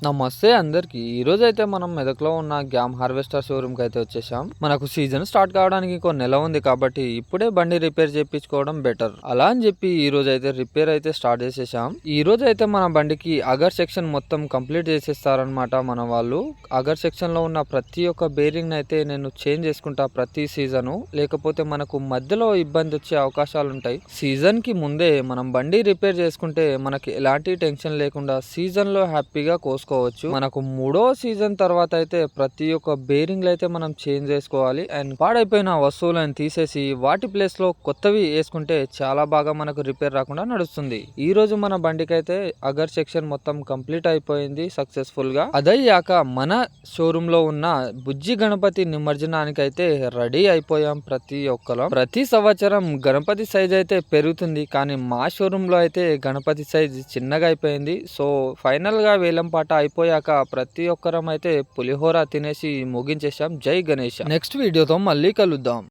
నమస్తే అందరికి. ఈ రోజు అయితే మనం మెదక్లో ఉన్న గ్యామ్ హార్వెస్టర్ షోరూమ్ కి అయితే వచ్చేసాం. మనకు సీజన్ స్టార్ట్ కావడానికి ఇంకో నెల ఉంది కాబట్టి ఇప్పుడే బండి రిపేర్ చేయించుకోవడం బెటర్. అలా అని చెప్పి ఈ రోజు అయితే రిపేర్ అయితే స్టార్ట్ చేసేసాం. ఈ రోజు అయితే మన బండికి అగర్ సెక్షన్ మొత్తం కంప్లీట్ చేసేస్తారనమాట మన వాళ్ళు. అగర్ సెక్షన్ లో ఉన్న ప్రతి ఒక్క బేరింగ్ అయితే నేను చేంజ్ చేసుకుంటా ప్రతి సీజను. లేకపోతే మనకు మధ్యలో ఇబ్బంది వచ్చే అవకాశాలు ఉంటాయి. సీజన్ కి ముందే మనం బండి రిపేర్ చేసుకుంటే మనకి ఎలాంటి టెన్షన్ లేకుండా సీజన్ లో హ్యాపీగా కోసుకోవచ్చు. మనకు మూడో సీజన్ తర్వాత అయితే ప్రతి ఒక్క బేరింగ్లు అయితే మనం చేంజ్ చేసుకోవాలి. అండ్ పాడైపోయిన వస్తువులను తీసేసి వాటి ప్లేస్ లో కొత్తవి వేసుకుంటే చాలా బాగా మనకు రిపేర్ రాకుండా నడుస్తుంది. ఈ రోజు మన బండికి అయితే అగర్ సెక్షన్ మొత్తం కంప్లీట్ అయిపోయింది సక్సెస్ఫుల్ గా. అదయ్యాక మన షోరూమ్ లో ఉన్న బుజ్జి గణపతి నిమజ్జనానికి అయితే రెడీ అయిపోయాం ప్రతి ఒక్కరు. ప్రతి సంవత్సరం గణపతి సైజ్ అయితే పెరుగుతుంది, కానీ మా షోరూమ్ లో అయితే గణపతి సైజ్ చిన్నగా అయిపోయింది. సో ఫైనల్ గా వేలం పాట అయిపోయాక ప్రతి ఒక్కరం అయితే పులిహోర తినేసి ముగించేసాం. జై గణేష్. నెక్స్ట్ వీడియోతో మళ్ళీ కలుద్దాం.